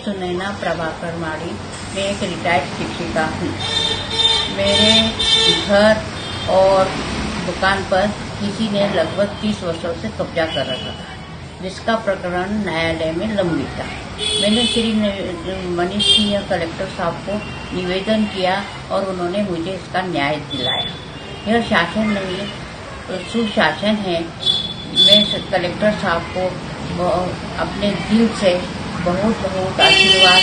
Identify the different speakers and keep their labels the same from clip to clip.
Speaker 1: सुनैना प्रभाकर माड़ी। मैं एक रिटायर्ड शिक्षिका हूँ। मेरे घर और दुकान पर किसी ने लगभग 30 वर्षों से कब्जा कर रखा था, जिसका प्रकरण न्यायालय में लंबित था। मैंने श्री मनीष सिंह कलेक्टर साहब को निवेदन किया और उन्होंने मुझे इसका न्याय दिलाया। यह शासन नहीं, सुशासन है। मैं कलेक्टर साहब को अपने दिल से बहुत बहुत आशीर्वाद,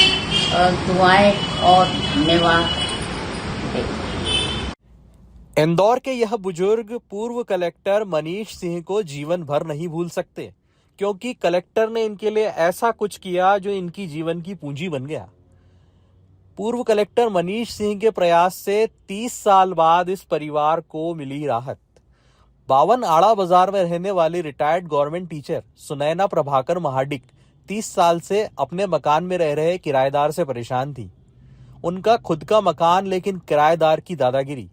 Speaker 1: दुआएं और धन्यवाद देती।
Speaker 2: इंदौर के यह बुजुर्ग पूर्व कलेक्टर मनीष सिंह को जीवन भर नहीं भूल सकते, क्योंकि कलेक्टर ने इनके लिए ऐसा कुछ किया जो इनकी जीवन की पूंजी बन गया। पूर्व कलेक्टर मनीष सिंह के प्रयास से 30 साल बाद इस परिवार को मिली राहत। 52 आड़ा बाजार में रहने वाली retired government teacher Sunaina Prabhakar Mahadik 30 साल से अपने मकान में रह रहे किराएदार से परेशान थी। उनका खुद का मकान, लेकिन किराएदार की दादागिरी।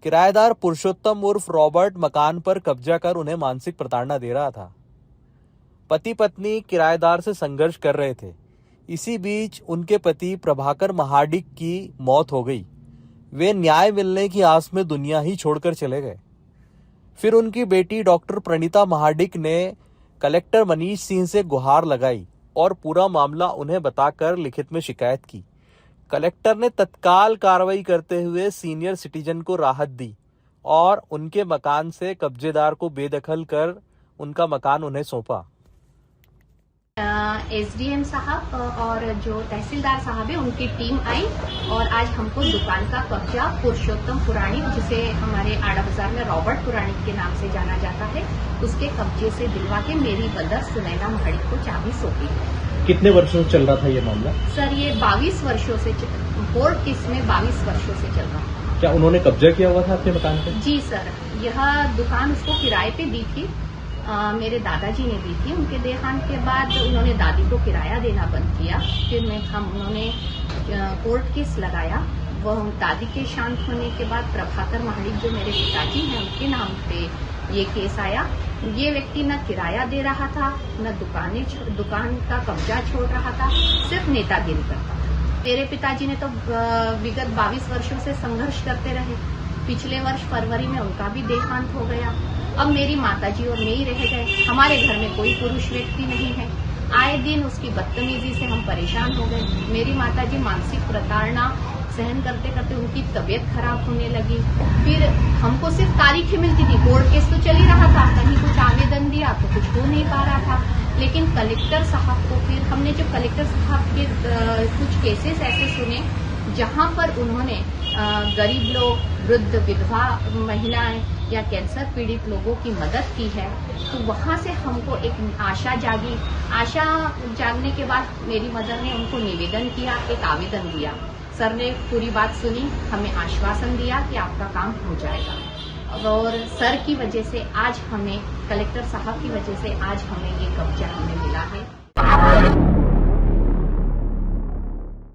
Speaker 2: किराएदार पुरुषोत्तम उर्फ रॉबर्ट मकान पर कब्जा कर उन्हें मानसिक प्रताड़ना दे रहा था। पति पत्नी किराएदार से संघर्ष कर रहे थे। इसी बीच उनके पति प्रभाकर महाडिक की मौत हो गई। वे न्याय मिलने की आस में दुनिया ही छोड़कर चले गए। फिर उनकी बेटी डॉक्टर प्रणीता महाडिक ने कलेक्टर मनीष सिंह से गुहार लगाई और पूरा मामला उन्हें बताकर लिखित में शिकायत की। कलेक्टर ने तत्काल कार्रवाई करते हुए सीनियर सिटीजन को राहत दी और उनके मकान से कब्जेदार को बेदखल कर उनका मकान उन्हें सौंपा।
Speaker 3: एसडीएम साहब और जो तहसीलदार साहब है, उनकी टीम आई और आज हमको दुकान का कब्जा पुरुषोत्तम पुराणिक, जिसे हमारे आड़ा बाजार में रॉबर्ट पुराणिक के नाम से जाना जाता है, उसके कब्जे से दिलवा के मेरी मदर सुनैना महाडिक को चाबी सौंपी।
Speaker 2: कितने वर्षों से चल रहा था ये मामला?
Speaker 3: सर, ये 22 वर्षों से कोर्ट केस में 22 वर्षों से चल रहा था।
Speaker 2: क्या उन्होंने कब्जा किया हुआ था आपके मकान पे?
Speaker 3: जी सर, यह दुकान उसको किराए पे दी थी। मेरे दादाजी ने दी थी। उनके देहांत के बाद उन्होंने दादी को किराया देना बंद किया। फिर उन्होंने कोर्ट केस लगाया। वह दादी के शांत होने के बाद प्रभाकर महाडिक, जो मेरे पिताजी हैं, उनके नाम पे ये केस आया। ये व्यक्ति न किराया दे रहा था, न दुकान का कब्जा छोड़ रहा था, सिर्फ नेतागिरी करता था। मेरे पिताजी ने तो विगत 22 वर्षों से संघर्ष करते रहे। पिछले वर्ष फरवरी में उनका भी देहांत हो गया। अब मेरी माताजी और मैं ही रह गए। हमारे घर में कोई पुरुष व्यक्ति नहीं है। आए दिन उसकी बदतमीजी से हम परेशान हो गए। मेरी माताजी मानसिक प्रताड़ना सहन करते करते उनकी तबीयत खराब होने लगी। फिर हमको सिर्फ तारीखें मिलती थी। कोर्ट केस तो चल ही रहा था, कहीं कुछ आवेदन दिया तो कुछ हो नहीं पा रहा था। लेकिन कलेक्टर साहब को फिर हमने जब कलेक्टर साहब के कुछ केसेस ऐसे सुने जहां पर उन्होंने गरीब लोग, वृद्ध, विधवा महिलाएं या कैंसर पीड़ित लोगों की मदद की है, तो वहां से हमको एक आशा जागी। आशा जागने के बाद मेरी मदर ने उनको निवेदन किया, एक आवेदन दिया। सर ने पूरी बात सुनी, हमें आश्वासन दिया कि आपका काम हो जाएगा। और सर की वजह से आज हमें, कलेक्टर साहब की वजह से आज हमें ये कब्जा हमें मिला है।